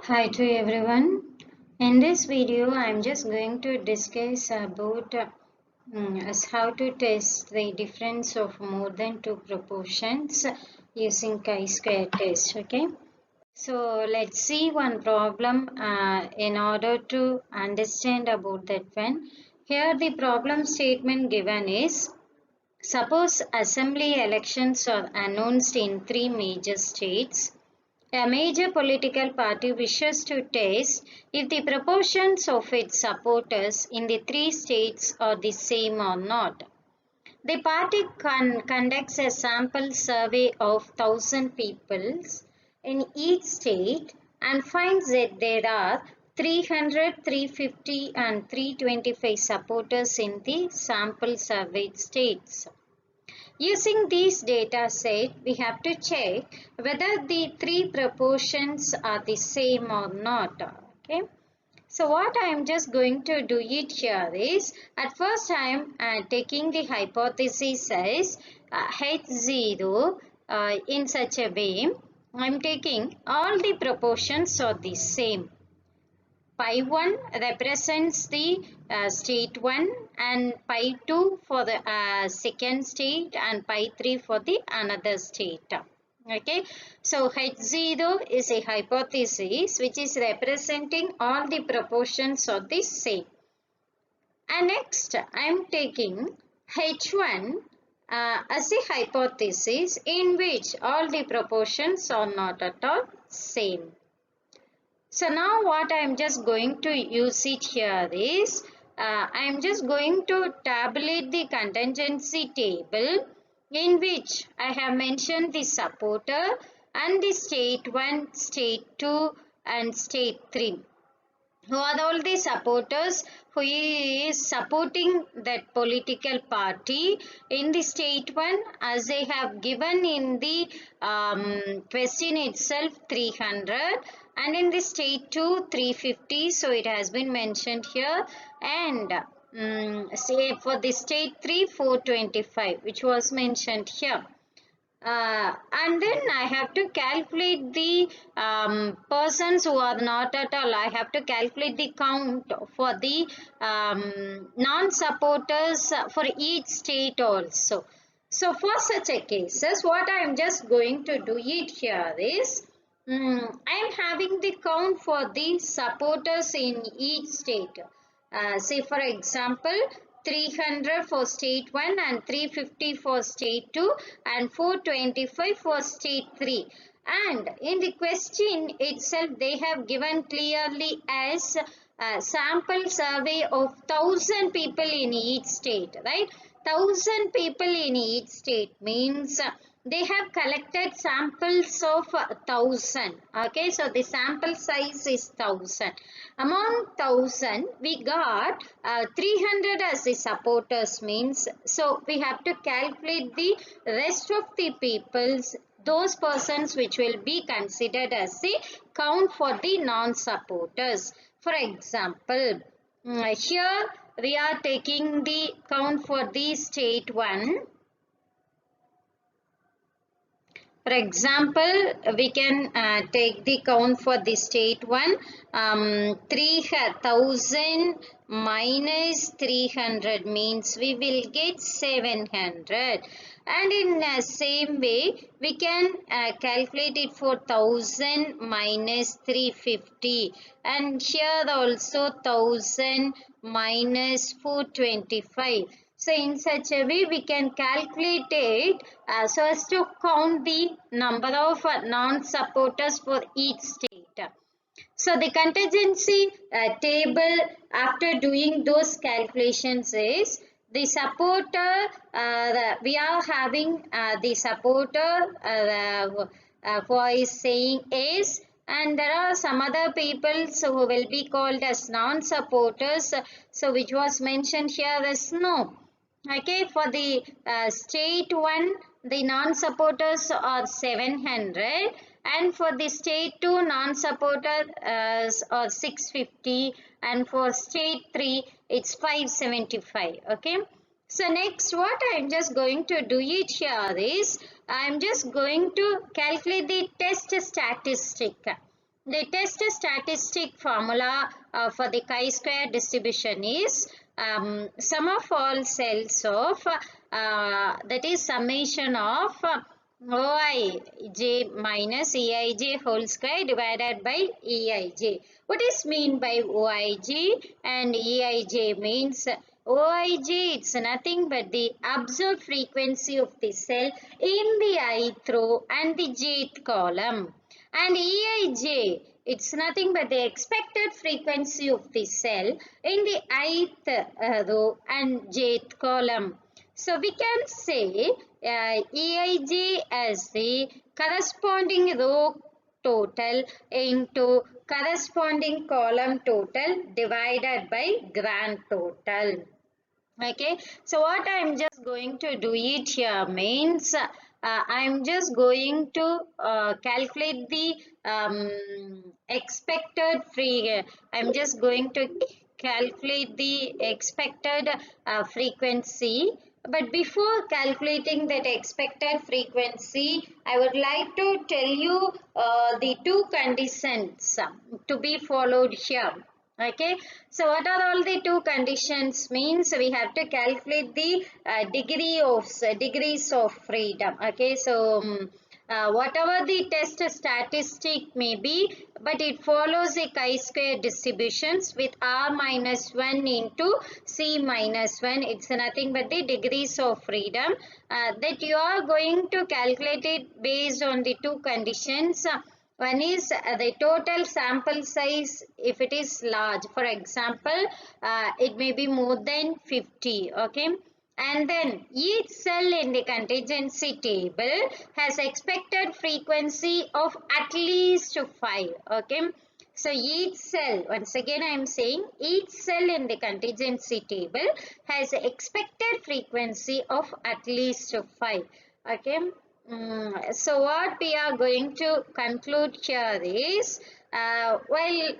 Hi to everyone. In this video, I'm just going to discuss about as how to test the difference of more than two proportions using chi-square test. Okay. So let's see one problem in order to understand about that one. Here the problem statement given is: suppose assembly elections are announced in three major states. A major political party wishes to test if the proportions of its supporters in the three states are the same or not. The party conducts a sample survey of 1,000 people in each state and finds that there are 300, 350 and 325 supporters in the sample surveyed states. Using these data set, we have to check whether the three proportions are the same or not. Okay. So what I am just going to do it here is, at first I am taking the hypothesis as H0 in such a way. I am taking all the proportions are the same. Pi 1 represents the state 1 and pi 2 for the second state and pi 3 for the another state. Okay, so H0 is a hypothesis which is representing all the proportions of the same. And next I am taking H1 as a hypothesis in which all the proportions are not at all same. So now what I am just going to use it here is, I am just going to tabulate the contingency table in which I have mentioned the supporter and the state 1, state 2 and state 3. Who are all the supporters who is supporting that political party in the state 1, as they have given in the question itself 300, and in the state 2 350, so it has been mentioned here, and say for the state 3 425 which was mentioned here. And then I have to calculate the persons who are not at all. I have to calculate the count for the non-supporters for each state also. So for such a cases, what I am just going to do it here is, I am having the count for the supporters in each state. Say for example, 300 for state 1 and 350 for state 2 and 425 for state 3. And in the question itself, they have given clearly as a sample survey of 1,000 people in each state, right? 1,000 people in each state means they have collected samples of 1,000. Okay, so the sample size is 1,000. Among 1,000, we got 300 as the supporters means. So we have to calculate the rest of the peoples, those persons which will be considered as the count for the non-supporters. For example, here we are taking the count for the state 1. For example, we can take the count for the state 1. 3,000 minus 300 means we will get 700. And in the same way, we can calculate it for 1,000 minus 350. And here also 1,000 minus 425. So in such a way, we can calculate it so as to count the number of non-supporters for each state. So the contingency table after doing those calculations is, the supporter, we are having the supporter who is saying is, and there are some other people who will be called as non-supporters, so which was mentioned here as no. Okay, for the state 1, the non-supporters are 700, and for the state 2, non-supporters are 650, and for state 3, it's 575. Okay. So next, what I'm just going to do it here is, I'm just going to calculate the test statistic. The test statistic formula for the chi-square distribution is sum of all cells of that is summation of Oij minus Eij whole square divided by Eij. What is mean by Oij and Eij means Oij, it's nothing but the observed frequency of the cell in the ith row and the jth column. And Eij, it's nothing but the expected frequency of the cell in the ith row and jth column. So we can say Eij as the corresponding row total into corresponding column total divided by grand total. Okay, so what I'm just going to do it here means I'm just going to calculate the expected I'm just going to calculate the expected frequency. But before calculating that expected frequency, I would like to tell you the two conditions to be followed here. Okay, so what are all the two conditions means we have to calculate the degrees of freedom. Okay, so whatever the test statistic may be, but it follows a chi-square distributions with r minus 1 into c minus 1. It's nothing but the degrees of freedom that you are going to calculate it based on the two conditions. One is the total sample size if it is large. For example, it may be more than 50. Okay. And then each cell in the contingency table has expected frequency of at least 5. Okay. So each cell, once again I am saying, each cell in the contingency table has expected frequency of at least 5. Okay. So what we are going to conclude here is while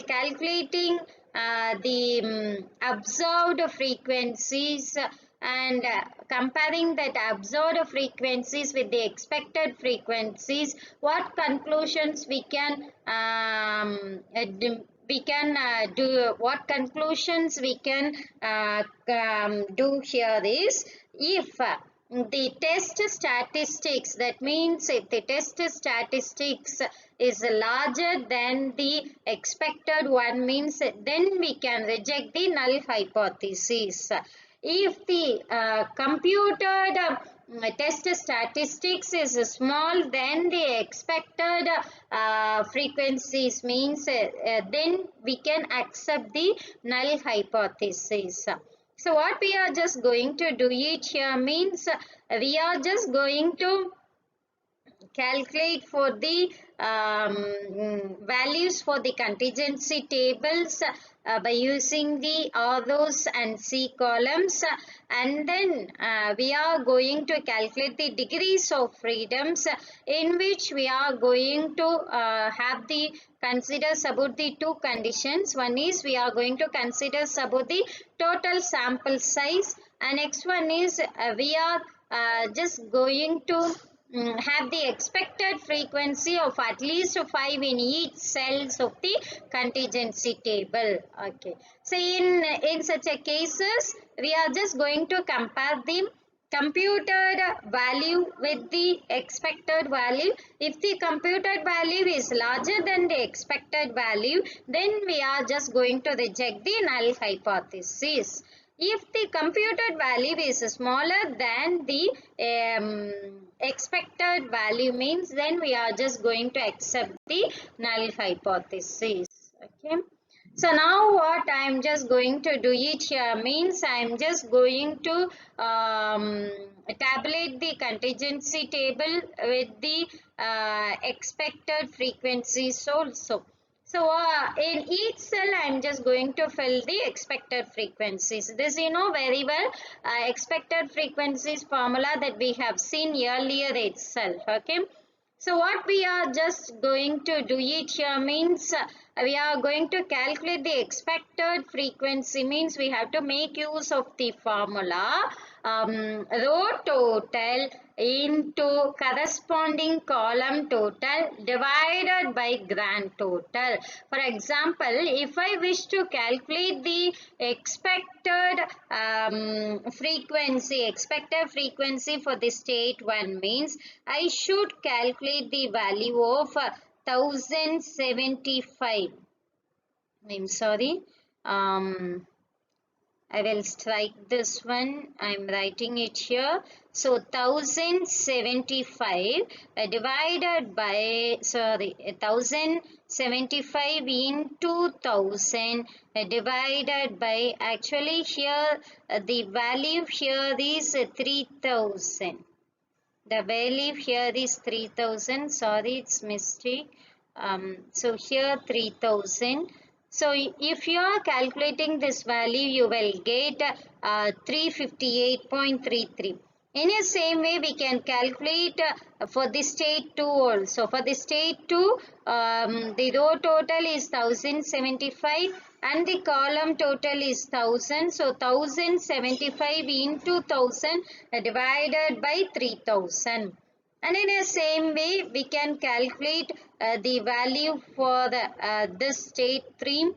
calculating the observed frequencies and comparing that observed frequencies with the expected frequencies, what conclusions we can what conclusions we can do here is if the test statistics, that means if the test statistics is larger than the expected one, means then we can reject the null hypothesis. If the computed test statistics is small than the expected frequencies, means then we can accept the null hypothesis. So what we are just going to do it here means we are just going to calculate for the values for the contingency tables by using the rows and C columns, and then we are going to calculate the degrees of freedoms in which we are going to have the considers about the two conditions. One is we are going to consider about the total sample size, and next one is we are just going to have the expected frequency of at least 5 in each cells of the contingency table. Okay, so in such a cases we are just going to compare the computed value with the expected value. If the computed value is larger than the expected value, then we are just going to reject the null hypothesis. If the computed value is smaller than the expected value, means then we are just going to accept the null hypothesis. Okay. So now what I am just going to do it here means I am just going to tabulate the contingency table with the expected frequencies also. So in each cell I am just going to fill the expected frequencies. This you know very well, expected frequencies formula that we have seen earlier itself. Okay. So what we are just going to do it here means we are going to calculate the expected frequency, means we have to make use of the formula row total into corresponding column total divided by grand total. For example, if I wish to calculate the expected frequency for the state 1 means I should calculate the value of 1075. I'm sorry. I will strike this one. I'm writing it here. So 1075 divided by 1075 into 1000 divided by, actually here the value here is 3000. The value here is 3000. Sorry, it's mistake. So here 3000. So if you are calculating this value, you will get 358.33. In the same way, we can calculate for the state 2 also. For the state 2, the row total is 1075 and the column total is 1000. So 1075 into 1000 divided by 3000. And in the same way, we can calculate the value for this state 3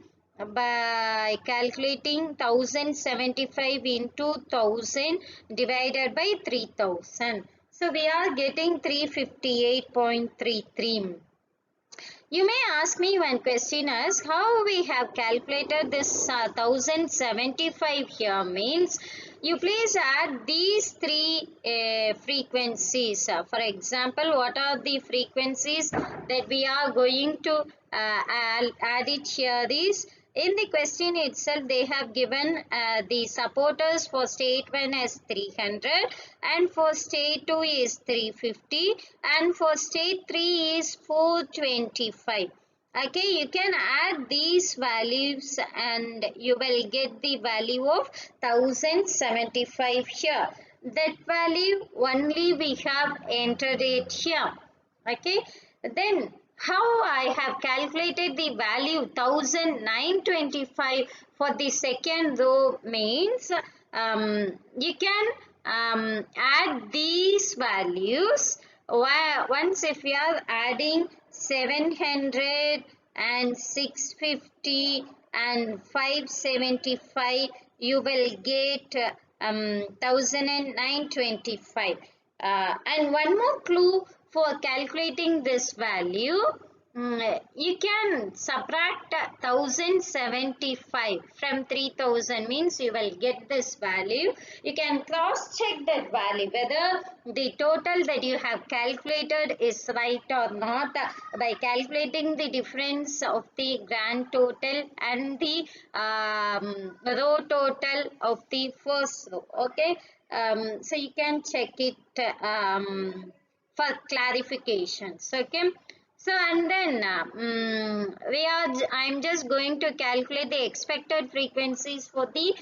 by calculating 1075 into 1000 divided by 3000. So we are getting 358.33. You may ask me one question as how we have calculated this 1075 here means you please add these three frequencies. For example, what are the frequencies that we are going to add it here is in the question itself they have given the supporters for state 1 as 300 and for state 2 is 350 and for state 3 is 425. Okay, you can add these values and you will get the value of 1075 here. That value only we have entered it here. Okay, then how I have calculated the value 1925 for the second row means you can add these values. Once if you are adding 700 and 650 and 575, you will get 1925. And one more clue for calculating this value, you can subtract 1075 from 3000 means you will get this value. You can cross check that value whether the total that you have calculated is right or not by calculating the difference of the grand total and the row total of the first row. Okay, so you can check it for clarifications. Okay, so and then I'm just going to calculate the expected frequencies for the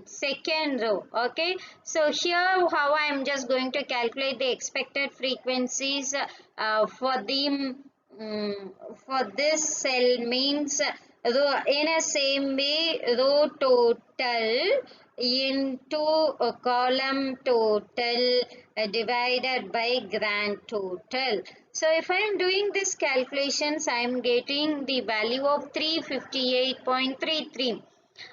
second row. Okay, so here how I'm just going to calculate the expected frequencies for the for this cell means row in a same way row total into a column total divided by grand total. So if I am doing this calculations, I am getting the value of 358.33.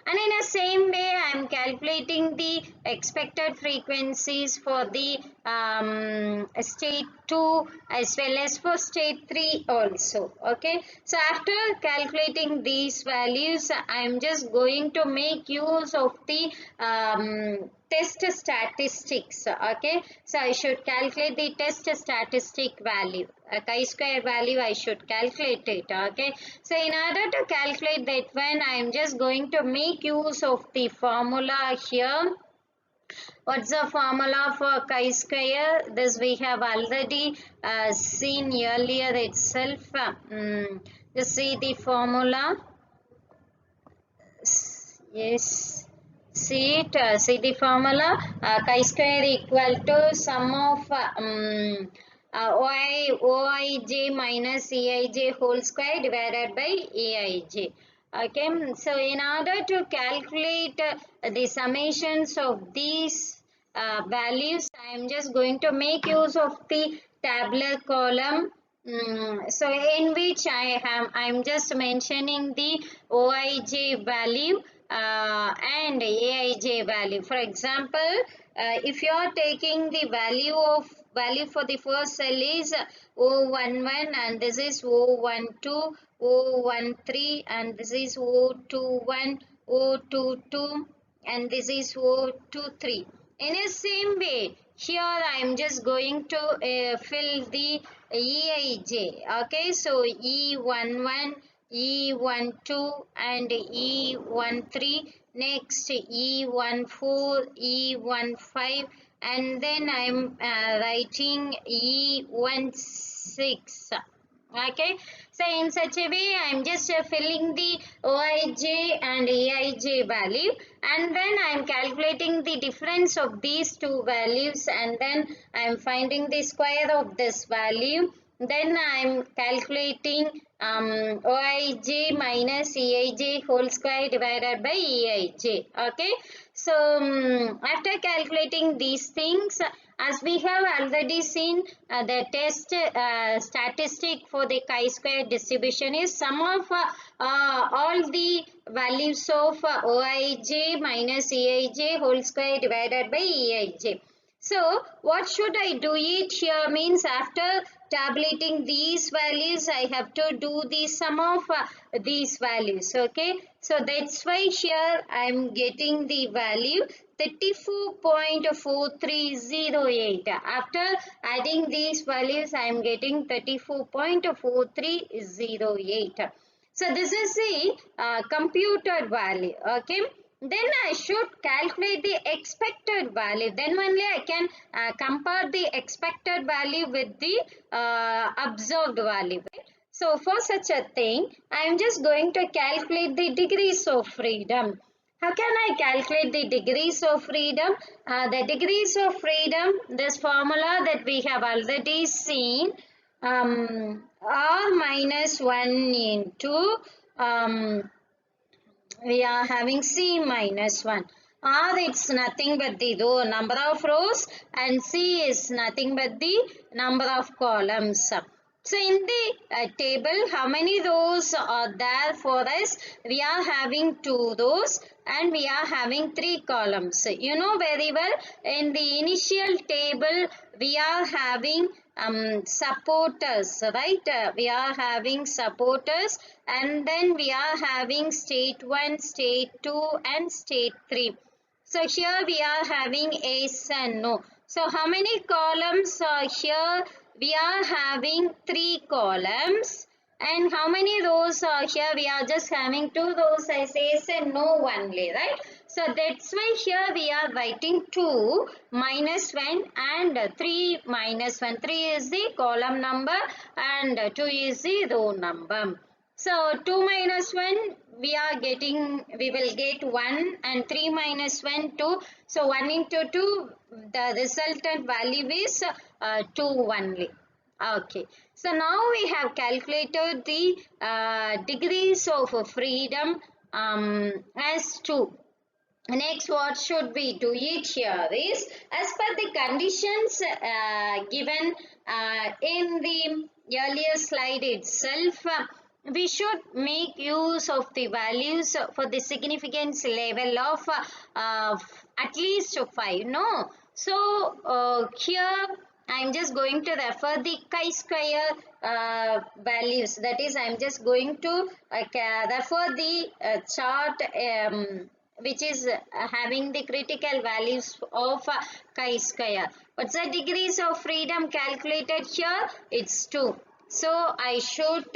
And in the same way, I am calculating the expected frequencies for the state 2 as well as for state 3 also. Okay. So after calculating these values, I am just going to make use of the test statistics. Okay. So I should calculate the test statistic value. A chi-square value I should calculate it. Okay. So in order to calculate that one, I am just going to make use of the formula here. What's the formula for chi-square? This we have already seen earlier itself. Just see the formula. Yes. See it. See the formula. Chi-square equal to sum of OIJ minus EIJ whole square divided by EIJ. Okay, so in order to calculate the summations of these values, I am just going to make use of the tabular column. So in which I'm just mentioning the OIJ value and AIJ value. For example, if you are taking the value for the first cell is O11 and this is O12, O13 and this is O21, O22 and this is O23. In the same way, here I am just going to fill the EIJ. Okay, so E11, E12 and E13. Next E14, E15 and then I am writing E16. Okay, so in such a way I am just filling the OIJ and EIJ value and then I am calculating the difference of these two values and then I am finding the square of this value. Then I am calculating OIJ minus EIJ whole square divided by EIJ. Okay, so after calculating these things, as we have already seen, the test statistic for the chi-square distribution is sum of all the values of OIJ minus EIJ whole square divided by EIJ. So what should I do it here means after tabulating these values I have to do the sum of these values. Okay, so that's why here I am getting the value 34.4308. After adding these values I am getting 34.4308. So this is the computed value. Okay, then I should calculate the expected value. Then only I can compare the expected value with the observed value. Right? So for such a thing, I am just going to calculate the degrees of freedom. How can I calculate the degrees of freedom? The degrees of freedom, this formula that we have already seen, R minus 1 into we are having C minus 1. R it's nothing but the number of rows and C is nothing but the number of columns. So in the table, how many rows are there for us? We are having 2 rows and we are having 3 columns. You know very well, in the initial table, we are having supporters, right? We are having supporters and then we are having state 1, state 2 and state 3. So here we are having yes and no. So how many columns are here? We are having 3 columns. And how many rows are here? We are just having 2 rows as yes and no only, right? So that's why here we are writing 2 minus 1 and 3 minus 1. 3 is the column number and 2 is the row number. So 2 minus 1 we will get 1 and 3 minus 1 2. So 1 into 2 the resultant value is 2 only. Okay, so now we have calculated the degrees of freedom as 2. Next, what should we do it here is, as per the conditions given in the earlier slide itself, we should make use of the values for the significance level of at least 5. No, so here I am just going to refer the chi-square values. That is, I am just going to refer the chart which is having the critical values of chi-square. What's the degrees of freedom calculated here? It's 2. So I should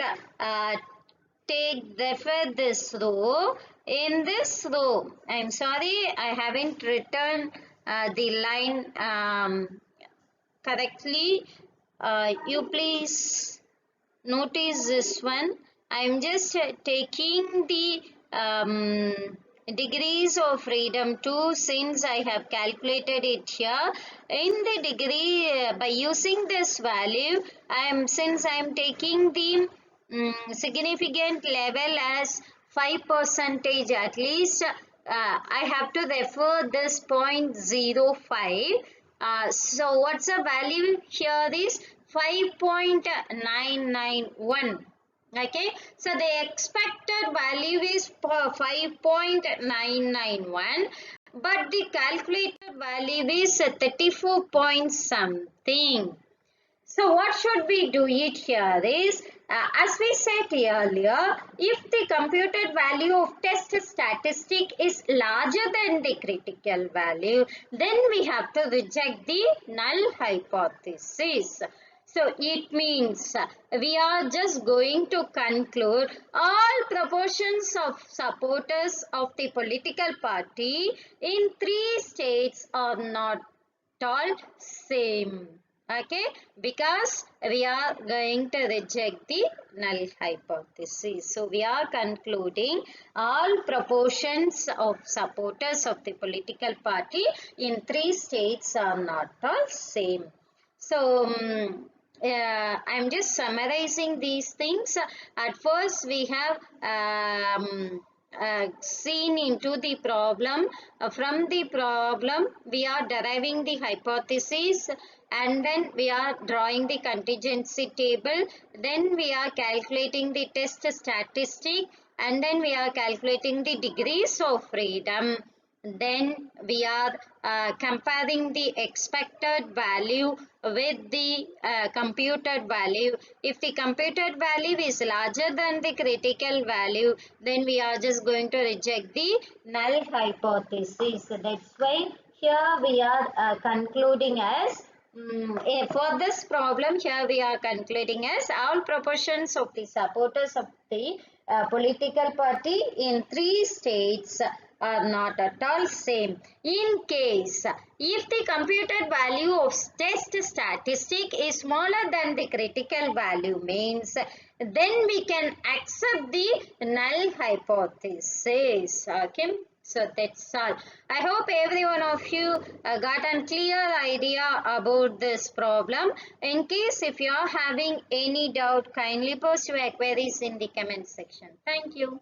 refer this row. In this row, I'm sorry, I haven't written the line correctly. You please notice this one. I'm just taking the degrees of freedom 2 since I have calculated it here. In the degree, by using this value, since I am taking the significant level as 5% at least. I have to refer this 0.05. So what's the value here is 5.991. Okay, so the expected value is 5.991, but the calculated value is 34 point something. So what should we do it here is, as we said earlier, if the computed value of test statistic is larger than the critical value, then we have to reject the null hypothesis. So it means we are just going to conclude all proportions of supporters of the political party in 3 states are not all same. Okay, because we are going to reject the null hypothesis. So we are concluding all proportions of supporters of the political party in 3 states are not all same. So I'm just summarizing these things. At first we have seen into the problem. From the problem we are deriving the hypothesis, and then we are drawing the contingency table, then we are calculating the test statistic, and then we are calculating the degrees of freedom. Then we are comparing the expected value with the computed value. If the computed value is larger than the critical value, then we are just going to reject the null hypothesis. That's why here we are concluding as for this problem, here we are concluding as all proportions of the supporters of the political party in 3 states are not at all same. In case if the computed value of test statistic is smaller than the critical value, means then we can accept the null hypothesis. Okay. So that's all. I hope every one of you got a clear idea about this problem. In case if you are having any doubt, kindly post your queries in the comment section. Thank you.